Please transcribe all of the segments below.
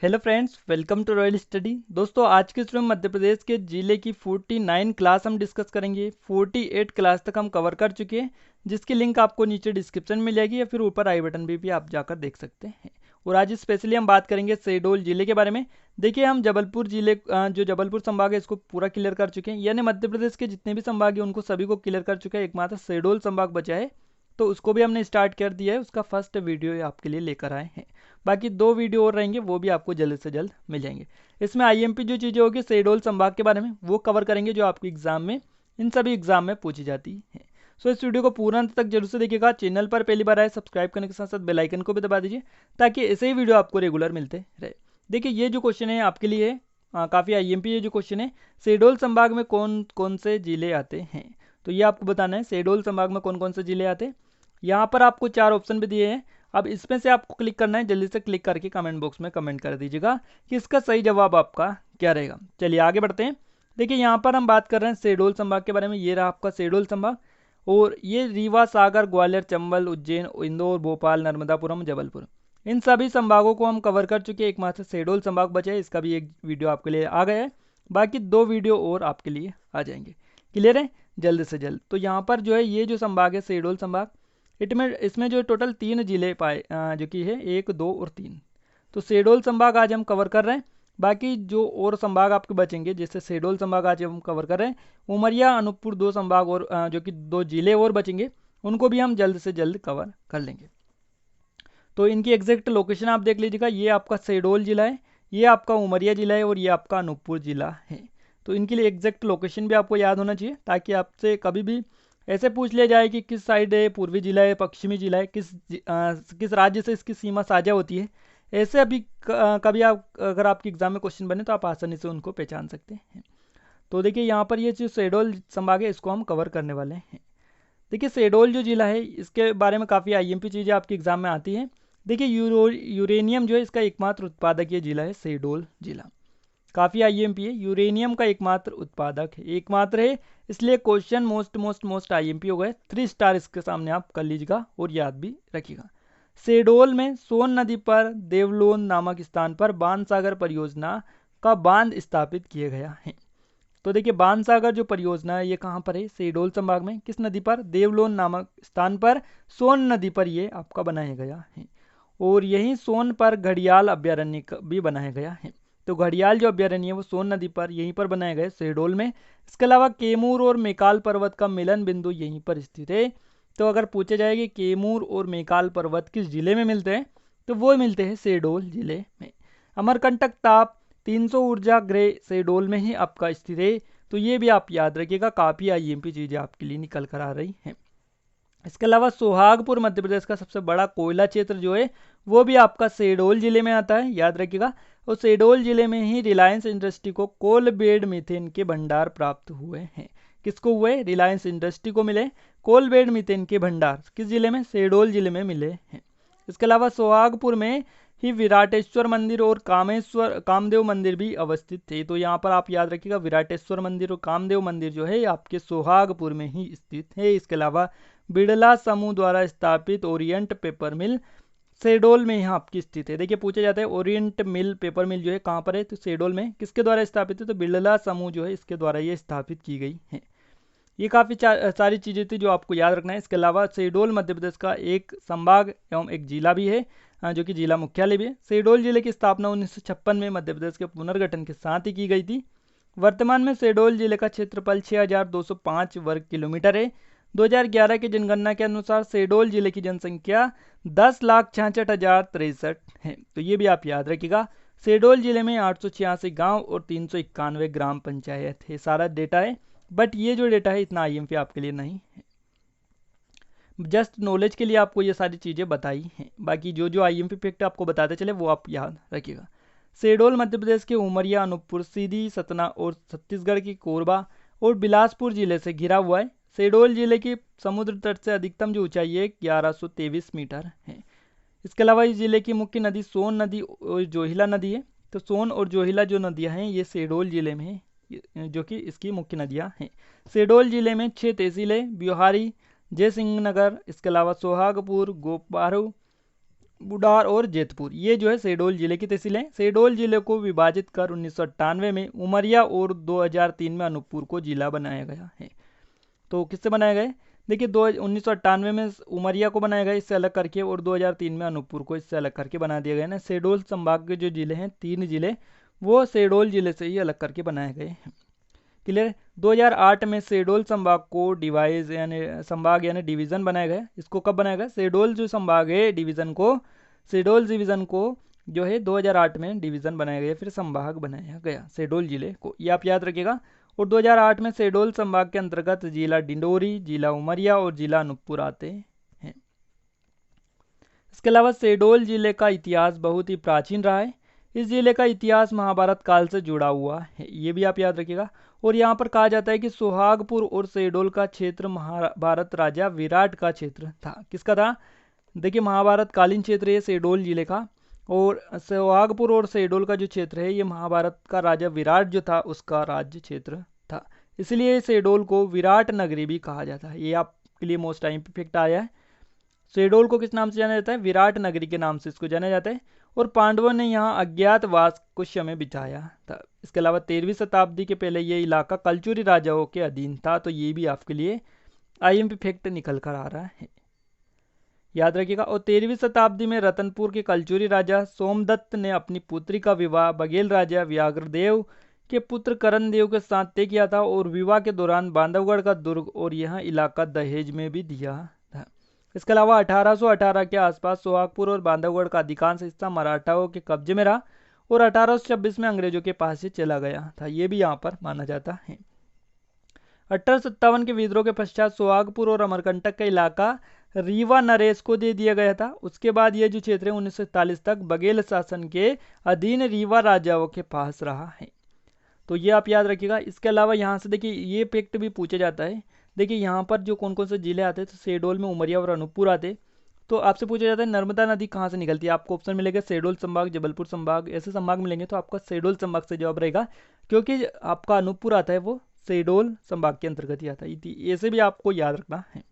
Hello friends, welcome to royal study. दोस्तों, आज के स्टूडियो में मध्य प्रदेश के जिले की 49 क्लास हम डिस्कस करेंगे। 48 क्लास तक हम कवर कर चुके हैं, जिसकी लिंक आपको नीचे डिस्क्रिप्शन में मिलेगी या फिर ऊपर आई बटन भी आप जाकर देख सकते हैं। और आज स्पेशली हम बात करेंगे शहडोल जिले के बारे में। देखिए, हम जबलपुर जिले जो जबलपुर संभाग है इसको पूरा क्लियर कर चुके हैं, यानी मध्य प्रदेश के जितने भी संभाग हैं उनको सभी को क्लियर कर चुके हैं। एकमात्र शहडोल संभाग बचा है, तो उसको भी हमने स्टार्ट कर दिया है। उसका फर्स्ट वीडियो आपके लिए लेकर आए हैं। बाकी 2 वीडियो और रहेंगे, वो भी आपको जल्द से जल्द मिल जाएंगे। इसमें आईएमपी जो चीज़ें होगी शहडोल संभाग के बारे में वो कवर करेंगे, जो आपके एग्जाम में इन सभी एग्जाम में पूछी जाती है। सो इस वीडियो को पूरा अंत तक जरूर से देखिएगा। चैनल पर पहली बार आए सब्सक्राइब करने के साथ साथ बेल आइकन को भी दबा दीजिए, ताकि ऐसे ही वीडियो आपको रेगुलर मिलते रहे। देखिए, ये जो क्वेश्चन है आपके लिए है काफ़ी आईएमपी। ये जो क्वेश्चन है, शहडोल संभाग में कौन कौन से जिले आते हैं, तो ये आपको बताना है शहडोल संभाग में कौन कौन से जिले आते हैं। यहाँ पर आपको 4 ऑप्शन भी दिए हैं। अब इसमें से आपको क्लिक करना है। जल्दी से क्लिक करके कमेंट बॉक्स में कमेंट कर दीजिएगा कि इसका सही जवाब आपका क्या रहेगा। चलिए आगे बढ़ते हैं। देखिए, यहाँ पर हम बात कर रहे हैं शहडोल संभाग के बारे में। ये रहा आपका शहडोल संभाग, और ये रीवा, सागर, ग्वालियर, चंबल, उज्जैन, इंदौर, भोपाल, नर्मदापुरम, जबलपुर, इन सभी संभागों को हम कवर कर चुके हैं। एकमात्र शहडोल संभाग बचा है, इसका भी एक वीडियो आपके लिए आ गया है। बाकी 2 वीडियो और आपके लिए आ जाएंगे। क्लियर है? जल्द से जल्द। तो यहाँ पर जो है ये जो संभाग है शहडोल संभाग, इसमें जो टोटल 3 जिले पाए जो कि है 1, 2 और 3। तो शहडोल संभाग आज हम कवर कर रहे हैं। बाकी जो और संभाग आपके बचेंगे, जैसे शहडोल संभाग आज हम कवर कर रहे हैं, उमरिया, अनूपपुर 2 संभाग और जो कि 2 जिले और बचेंगे, उनको भी हम जल्द से जल्द कवर कर लेंगे। तो इनकी एग्जैक्ट लोकेशन आप देख लीजिएगा। ये आपका शहडोल जिला है, ये आपका उमरिया जिला है और ये आपका अनूपपुर जिला है। तो इनके लिए एग्जैक्ट लोकेशन भी आपको याद होना चाहिए, ताकि आपसे कभी भी ऐसे पूछ लिया जाए कि किस साइड है, पूर्वी जिला है, पश्चिमी जिला है, किस राज्य से इसकी सीमा साझा होती है। ऐसे अभी कभी आप अगर आपके एग्जाम में क्वेश्चन बने तो आप आसानी से उनको पहचान सकते हैं। तो देखिए, यहाँ पर ये जो शहडोल संभाग है इसको हम कवर करने वाले हैं। देखिए, शहडोल जो जिला है इसके बारे में काफ़ी आईएमपी चीज़ें आपके एग्जाम में आती हैं। देखिए, यूरेनियम जो है इसका एकमात्र उत्पादक ये जिला है शहडोल जिला। काफ़ी आईएमपी है, यूरेनियम का एकमात्र उत्पादक है, एकमात्र है, इसलिए क्वेश्चन मोस्ट आईएमपी हो गए। 3 स्टार इसके सामने आप कर लीजिएगा और याद भी रखिएगा। शहडोल में सोन नदी पर देवलोन नामक स्थान पर बाणसागर परियोजना का बांध स्थापित किया गया है। तो देखिए, बाणसागर जो परियोजना है ये कहाँ पर है? शहडोल संभाग में। किस नदी पर? देवलोन नामक स्थान पर सोन नदी पर ये आपका बनाया गया है। और यहीं सोन पर घड़ियाल अभ्यारण्य भी बनाया गया है। तो घड़ियाल जो अभ्यारण्य है वो सोन नदी पर यहीं पर बनाया गया है, शहडोल में। इसके अलावा कैमूर और मेकाल पर्वत का मिलन बिंदु यहीं पर स्थित है। तो अगर पूछा जाए कि कैमूर और मेकाल पर्वत किस जिले में मिलते हैं, तो वो मिलते हैं शहडोल जिले में। अमरकंटक ताप 300 ऊर्जा गृह शहडोल में ही आपका स्थित है। तो ये भी आप याद रखिएगा, काफ़ी आईएमपी चीज़ें आपके लिए निकल कर आ रही हैं। इसके अलावा सोहागपुर मध्य प्रदेश का सबसे बड़ा कोयला क्षेत्र जो है वो भी आपका शहडोल जिले में आता है, याद रखिएगा। और शहडोल जिले में ही रिलायंस इंडस्ट्री को कोल बेड मीथेन के भंडार प्राप्त हुए हैं। किसको हुए? रिलायंस इंडस्ट्री को मिले कोल बेड मीथेन के भंडार। किस जिले में? शहडोल जिले में मिले हैं। इसके अलावा सोहागपुर में ही विराटेश्वर मंदिर और कामदेव मंदिर भी अवस्थित थे। तो यहाँ पर आप याद रखिएगा, विराटेश्वर मंदिर और कामदेव मंदिर जो है आपके सोहागपुर में ही स्थित है। इसके अलावा बिड़ला समूह द्वारा स्थापित ओरिएंट पेपर मिल शहडोल में यहाँ आपकी स्थित है। देखिए, पूछा जाता है ओरिएंट मिल पेपर मिल जो है कहाँ पर है, तो शहडोल में। किसके द्वारा स्थापित है? तो बिड़ला समूह जो है इसके द्वारा ये स्थापित की गई है। ये काफ़ी सारी चीज़ें थी जो आपको याद रखना है। इसके अलावा शहडोल मध्य प्रदेश का एक संभाग एवं एक जिला भी है, जो कि जिला मुख्यालय भी है। शहडोल जिले की स्थापना 1956 में मध्य प्रदेश के पुनर्गठन के साथ ही की गई थी। वर्तमान में शहडोल जिले का क्षेत्रफल 6205 वर्ग किलोमीटर है। 2011 की जनगणना के अनुसार शहडोल जिले की जनसंख्या 10,66,063 है। तो ये भी आप याद रखिएगा। शहडोल जिले में 886 गांव और 391 ग्राम पंचायत है। सारा डेटा है, बट ये जो डेटा है इतना आईएमपी आपके लिए नहीं है, जस्ट नॉलेज के लिए आपको ये सारी चीज़ें बताई हैं। बाकी जो जो आईएमपी फैक्ट आपको बताते चले वो आप याद रखिएगा। शहडोल मध्य प्रदेश के उमरिया, अनूपपुर, सीधी, सतना और छत्तीसगढ़ की कोरबा और बिलासपुर जिले से घिरा हुआ है। शहडोल जिले की समुद्र तट से अधिकतम जो ऊंचाई है 1123 मीटर है। इसके अलावा इस जिले की मुख्य नदी सोन नदी और जोहिला नदी है। तो सोन और जोहिला जो नदियाँ हैं ये शहडोल जिले में है, जो कि इसकी मुख्य नदियाँ हैं। शहडोल जिले में 6 तहसीलें, ब्योहारी, जयसिंह नगर, इसके अलावा सोहागपुर, गोपारू, बुढ़ार और जेतपुर, ये जो है शहडोल जिले की तहसील है। शहडोल जिले को विभाजित कर 1998 में उमरिया और 2003 में अनूपपुर को जिला बनाया गया है। तो किससे बनाया गया? देखिए 1998 में उमरिया को बनाया गया इससे अलग करके, और 2003 में अनूपपुर को इससे अलग करके बना दिया गया ना। शहडोल संभाग के जो जिले हैं 3 जिले, वो शहडोल जिले से ही अलग करके बनाए गए हैं। क्लियर? 2008 में शहडोल संभाग को डिवाइज यानी संभाग यानी डिवीज़न बनाया गया। इसको कब बनाया गया? शहडोल जो संभाग है शहडोल डिवीज़न को जो है 2008 में डिवीज़न बनाया गया, फिर संभाग बनाया गया शहडोल जिले को, ये आप याद रखिएगा। और 2008 में शहडोल संभाग के अंतर्गत जिला डिंडोरी, जिला उमरिया और जिला अनूपपुर आते हैं। इसके अलावा शहडोल जिले का इतिहास बहुत ही प्राचीन रहा है। इस जिले का इतिहास महाभारत काल से जुड़ा हुआ है, ये भी आप याद रखिएगा। और यहाँ पर कहा जाता है कि सुहागपुर और शहडोल का क्षेत्र महाभारत राजा विराट का क्षेत्र था। किसका था? देखिए महाभारत कालीन क्षेत्र है शहडोल जिले का, और सुहागपुर और शहडोल का जो क्षेत्र है ये महाभारत का राजा विराट जो था उसका राज्य क्षेत्र था, इसलिए शहडोल को विराट नगरी भी कहा जाता है। ये आपके लिए मोस्ट टाइम इफेक्ट आया है। शहडोल को किस नाम से जाना जाता है? विराट नगरी के नाम से इसको जाना जाता है। और पांडवों ने यहाँ अज्ञातवास कुछ समय बिताया था। इसके अलावा 13वीं शताब्दी के पहले ये इलाका कलचुरी राजाओं के अधीन था, तो ये भी आपके लिए आईएमपी फैक्ट निकल कर आ रहा है, याद रखिएगा। और 13वीं शताब्दी में रतनपुर के कलचुरी राजा सोमदत्त ने अपनी पुत्री का विवाह बघेल राजा व्याघ्रदेव के पुत्र करणदेव के साथ तय किया था, और विवाह के दौरान बांधवगढ़ का दुर्ग और यह इलाका दहेज में भी दिया था। इसके अलावा 1818 के आसपास सोहागपुर और बांधवगढ़ का अधिकांश हिस्सा मराठाओं के कब्जे में रहा, और 1826 में अंग्रेजों के पास से चला गया था, ये भी यहाँ पर माना जाता है। 1857 के विद्रोह के पश्चात सोहागपुर और अमरकंटक का इलाका रीवा नरेश को दे दिया गया था। उसके बाद यह जो क्षेत्र है 1941 तक बघेल शासन के अधीन रीवा राजाओं के पास रहा है, तो ये आप याद रखिएगा। इसके अलावा यहाँ से देखिए ये फैक्ट भी पूछा जाता है। देखिए यहाँ पर जो कौन कौन से जिले आते हैं, तो शहडोल में उमरिया और अनूपपुर आते, तो आपसे पूछा जाता है नर्मदा नदी कहाँ से निकलती है। आपको ऑप्शन मिलेगा शहडोल संभाग, जबलपुर संभाग, ऐसे संभाग मिलेंगे, तो आपका शहडोल संभाग से जवाब रहेगा, क्योंकि आपका अनूपपुर आता है वो शहडोल संभाग के अंतर्गत ही आता है। ऐसे भी आपको याद रखना है।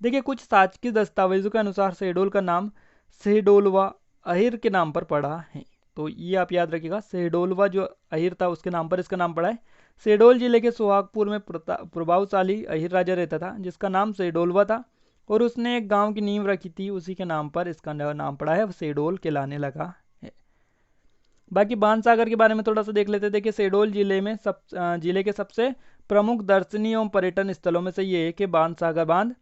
देखिए कुछ साक्ष्य दस्तावेजों के अनुसार शहडोल का नाम शहडोलवा अहिर के नाम पर पड़ा है, तो ये आप याद रखिएगा। शहडोलवा जो अहिर था उसके नाम पर इसका नाम पड़ा है। शहडोल जिले के सोहागपुर में प्रभावशाली अहिर राजा रहता था जिसका नाम शहडोलवा था, और उसने एक गांव की नींव रखी थी, उसी के नाम पर इसका नाम पड़ा है, शहडोल कहलाने लगा है। बाकी बाणसागर के बारे में थोड़ा सा देख लेते हैं। देखिए शहडोल जिले के सबसे प्रमुख दर्शनीय एवं पर्यटन स्थलों में से ये है कि बाणसागर बांध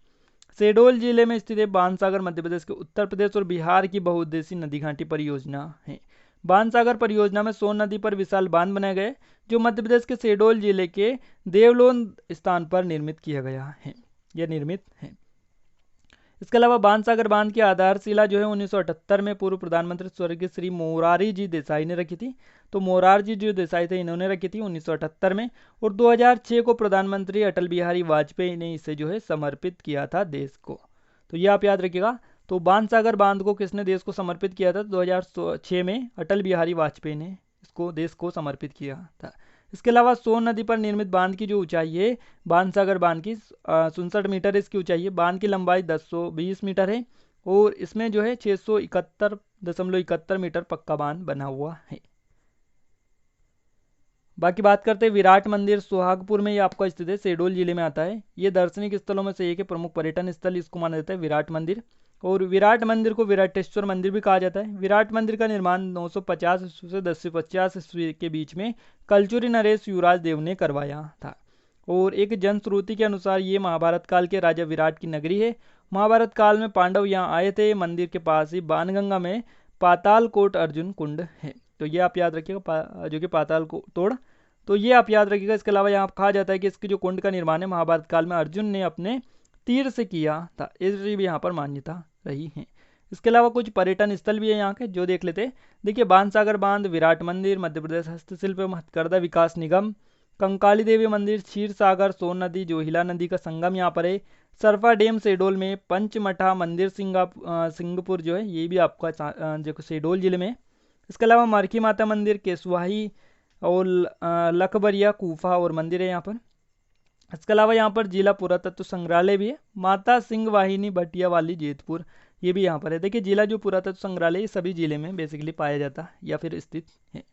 शहडोल जिले में स्थित है। बाणसागर मध्य प्रदेश के उत्तर प्रदेश और बिहार की बहुउद्देशीय नदी घाटी परियोजना है। बाणसागर परियोजना में सोन नदी पर विशाल बांध बनाया गया जो मध्य प्रदेश के शहडोल जिले के देवलोन स्थान पर निर्मित किया गया है, यह निर्मित है। इसके अलावा बाणसागर बांध की आधारशिला जो है 1978 में पूर्व प्रधानमंत्री स्वर्गीय श्री मोरारजी जी देसाई ने रखी थी। तो मोरारजी जो देसाई थे इन्होंने रखी थी 1978 में, और 2006 को प्रधानमंत्री अटल बिहारी वाजपेयी ने इसे जो है समर्पित किया था देश को, तो ये आप याद रखिएगा। तो बाणसागर बांध को किसने देश को समर्पित किया था? 2006 में अटल बिहारी वाजपेयी ने इसको देश को समर्पित किया था। इसके अलावा सोन नदी पर निर्मित बांध की जो ऊंचाई है बाणसागर बांध की 67 मीटर इसकी ऊंचाई है। बांध की लंबाई 1020 मीटर है, और इसमें जो है 671.71 मीटर पक्का बांध बना हुआ है। बाकी बात करते हैं विराट मंदिर सोहागपुर में, ये आपका स्थित है, शहडोल जिले में आता है। ये दार्शनिक स्थलों में से एक है, प्रमुख पर्यटन स्थल इसको माना जाता है विराट मंदिर। और विराट मंदिर को विराटेश्वर मंदिर भी कहा जाता है। विराट मंदिर का निर्माण 950 ईस्वी से 1050 ईस्वी के बीच में कलचुरी नरेश युवराज देव ने करवाया था। और एक जनश्रुति के अनुसार ये महाभारत काल के राजा विराट की नगरी है। महाभारत काल में पांडव यहाँ आए थे। मंदिर के पास ही बाणगंगा में पाताल कोट अर्जुन कुंड है, तो ये आप याद रखिएगा, जो कि पाताल तोड़, तो ये आप याद रखिएगा। इसके अलावा यहाँ कहा जाता है कि इसके जो कुंड का निर्माण है महाभारत काल में अर्जुन ने अपने तीर से किया था, इसलिए भी यहाँ पर मान्यता रही है। इसके अलावा कुछ पर्यटन स्थल भी है यहाँ के, जो देख लेते हैं। देखिए बाणसागर बांध, विराट मंदिर, मध्य प्रदेश हस्तशिल्प एवं हथकरघा विकास निगम, कंकाली देवी मंदिर, क्षीर सागर, सोन नदी जो हिला नदी का संगम यहाँ पर है, सरफा डैम शहडोल में, पंचमठा मंदिर सिंगापुर जो है ये भी आपका जो शहडोल जिले में। इसके अलावा मरखी माता मंदिर, केसवाही और लखबरिया कूफा और मंदिर है यहाँ पर। इसके अलावा यहाँ पर जिला पुरातत्व संग्रहालय भी है। माता सिंह वाहिनी भटिया वाली जेतपुर, ये भी यहाँ पर है। देखिए जिला जो पुरातत्व संग्रहालय ये सभी जिले में बेसिकली पाया जाता है या फिर स्थित है।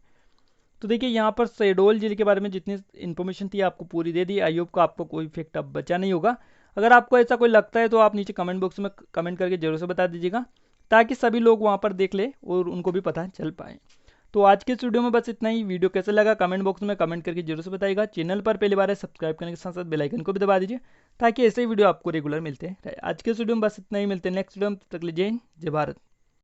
तो देखिए यहाँ पर शहडोल जिले के बारे में जितनी इन्फॉर्मेशन थी आपको पूरी दे दी। आई होप को आपको कोई फैक्ट अब बचा नहीं होगा। अगर आपको ऐसा कोई लगता है तो आप नीचे कमेंट बॉक्स में कमेंट करके जरूर से बता दीजिएगा, ताकि सभी लोग वहाँ पर देख ले और उनको भी पता चल पाए। तो आज के इस वीडियो में बस इतना ही। वीडियो कैसा लगा कमेंट बॉक्स में कमेंट करके जरूर से बताइएगा। चैनल पर पहली बार है सब्सक्राइब करने के साथ साथ बेल आइकन को भी दबा दीजिए, ताकि ऐसे ही वीडियो आपको रेगुलर मिलते हैं। आज के इस वीडियो में बस इतना ही। मिलते हैं नेक्स्ट वीडियो में, तब तक के लिए जय हिंद जय भारत।